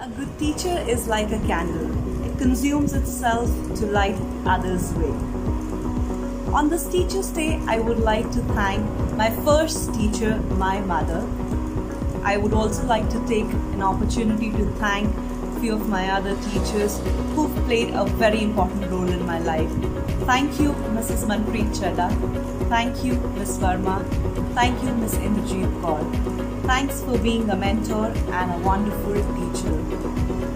A good teacher is like a candle. It consumes itself to light others' way. On this Teacher's Day, I would like to thank my first teacher, my mother. I would also like to take an opportunity to thank a few of my other teachers who've played a very important role in my life. Thank you, Mrs. Manpreet Chadha. Thank you, Ms. Verma. Thank you, Ms. Indrajit Kaur. Thanks for being a mentor and a wonderful teacher.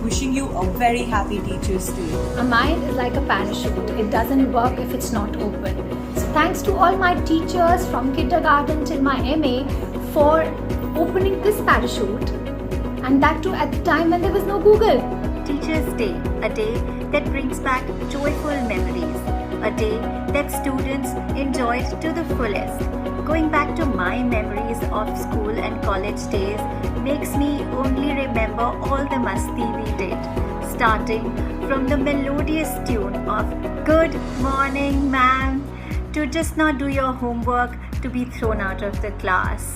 Wishing you a very happy Teacher's Day. A mind is like a parachute. It doesn't work if it's not open. So thanks to all my teachers from kindergarten till my MA for opening this parachute, and that too at the time when there was no Google. Teacher's Day, a day that brings back joyful memories, a day that students enjoyed to the fullest. Going back to my memories of school and college days makes me only remember all the masti we did, starting from the melodious tune of "Good morning, ma'am," to just not do your homework to be thrown out of the class,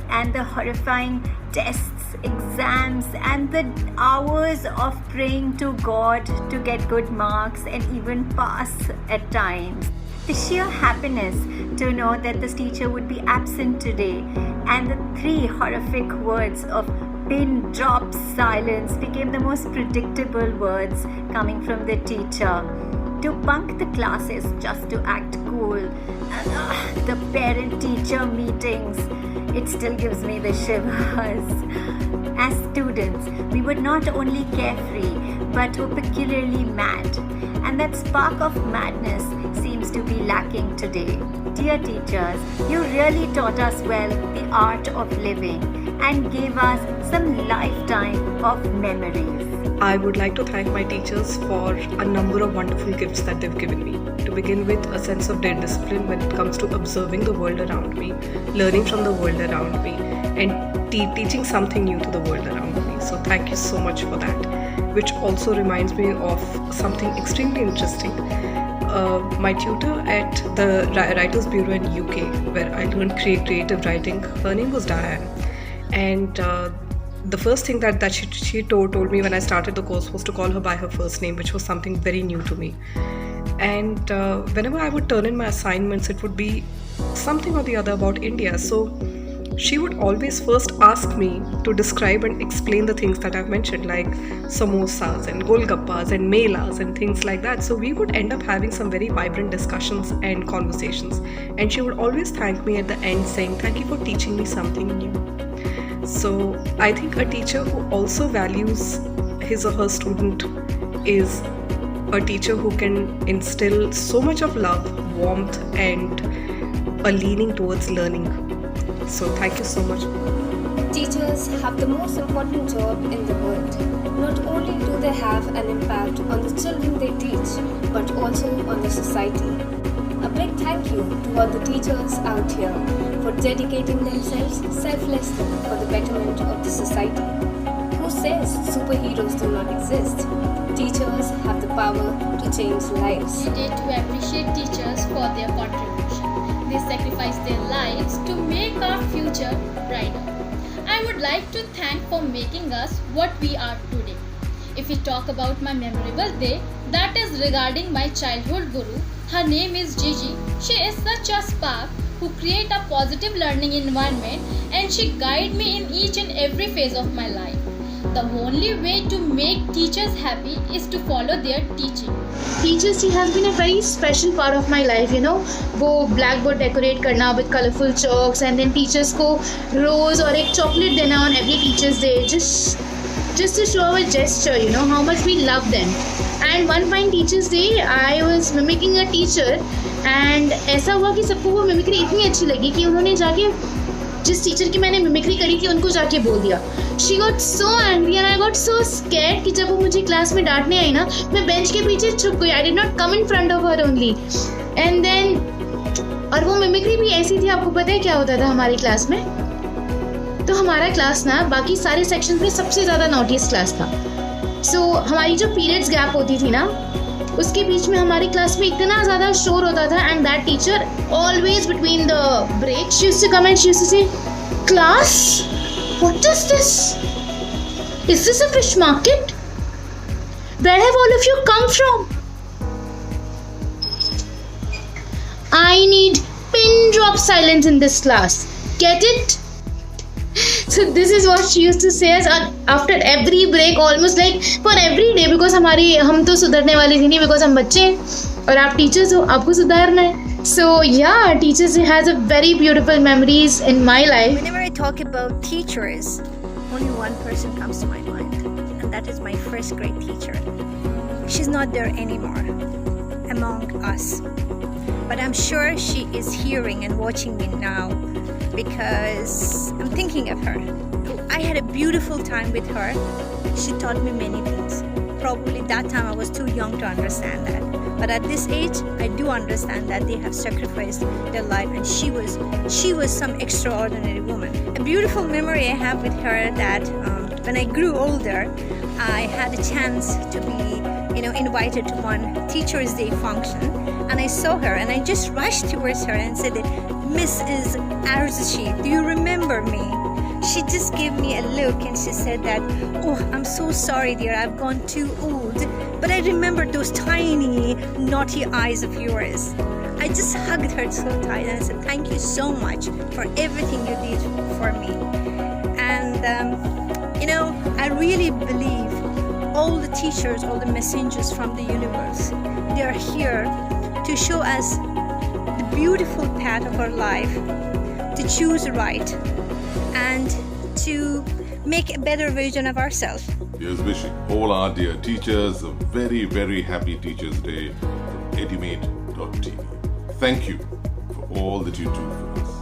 and the horrifying tests, exams, and the hours of praying to God to get good marks and even pass at times. The sheer happiness to know that this teacher would be absent today, and the 3 horrific words of pin drop silence became the most predictable words coming from the teacher. To bunk the classes just to act cool, and the parent-teacher meetings, it still gives me the shivers. As students, we were not only carefree, but were peculiarly mad, and that spark of madness seems to be lacking today. Dear teachers, you really taught us well the art of living and gave us some lifetime of memories. I would like to thank my teachers for a number of wonderful gifts that they've given me. To begin with, a sense of their discipline when it comes to observing the world around me, learning from the world around me, and teaching something new to the world around me. So thank you so much for that. Which also reminds me of something extremely interesting. My tutor at the Writers Bureau in UK, where I learned creative writing, her name was Diane. And the first thing that she told me when I started the course was to call her by her first name, which was something very new to me. And whenever I would turn in my assignments, it would be something or the other about India. So she would always first ask me to describe and explain the things that I've mentioned, like samosas and golgappas and melas and things like that. So we would end up having some very vibrant discussions and conversations. And she would always thank me at the end, saying, "Thank you for teaching me something new." So I think a teacher who also values his or her student is a teacher who can instill so much of love, warmth, and a leaning towards learning. So thank you so much. Teachers have the most important job in the world. Not only do they have an impact on the children they teach, but also on the society. A big thank you to all the teachers out here for dedicating themselves selflessly for the betterment of the society. Who says superheroes do not exist? Teachers have the power to change lives. We need to appreciate teachers for their contribution. They sacrifice their lives to make our future brighter. I would like to thank for making us what we are today. If we talk about my memorable day, that is regarding my childhood guru. Her name is Gigi. She is such a spark who create a positive learning environment, and she guide me in each and every phase of my life. The only way to make teachers happy is to follow their teaching. Teachers Day has been a very special part of my life, you know. वो blackboard decorate करना with colorful chalks, and then teachers को rose और एक chocolate देना on every Teachers Day, just to show our gesture, you know, how much we love them. And one fine Teachers Day, I was mimicking a teacher, and ऐसा हुआ कि सबको वो mimicry इतनी अच्छी लगी कि उन्होंने जाके जिस टीचर की मैंने मिमिक्री करी थी उनको जाके बोल दिया. She got so angry and I got so scared कि जब वो मुझे क्लास में डांटने आई ना, मैं बेंच के पीछे छुप गई. I did not come in front of her only. And then और वो मिमिक्री भी ऐसी थी, आपको पता है क्या होता था हमारी क्लास में? तो हमारा क्लास ना बाकी सारे सेक्शन में सबसे ज़्यादा नोटिस क्लास था. सो हमारी जो पीरियड्स गैप होती थी ना, उसके बीच में हमारी क्लास में इतना ज़्यादा शोर होता था. And that teacher always between the break she used to come and she used to say, "class, what is this?" Is this a fish market? Where have all of you come from? I need pin drop silence in this class. Get it? So this is what she used to say us after every break, almost like for every day, because हम तो सुधरने वाले थे नहीं, because हम बच्चे हैं और आप teachers हो, आपको सुधारना है. So yeah, teachers has a very beautiful memories in my life. Whenever I talk about teachers, only one person comes to my mind, and that is my first grade teacher. She's not there anymore among us, but I'm sure she is hearing and watching me now, because I'm thinking of her. I had a beautiful time with her. She taught me many things. Probably that time I was too young to understand that, but at this age I do understand that they have sacrificed their life, and she was some extraordinary woman. A beautiful memory I have with her, that when I grew older, I had a chance to be invited to one Teachers' Day function, and I saw her and I just rushed towards her and said, "Mrs. Arzushi, do you remember me?" She just gave me a look and she said that, "Oh, I'm so sorry dear, I've gone too old, but I remember those tiny naughty eyes of yours." I just hugged her so tight and I said, "Thank you so much for everything you did for me." And I really believe all the teachers, all the messengers from the universe, they are here to show us the beautiful path of our life, to choose right, and to make a better version of ourselves. Here's wishing all our dear teachers a very, very happy Teachers' Day from Edumate.tv. Thank you for all that you do for us.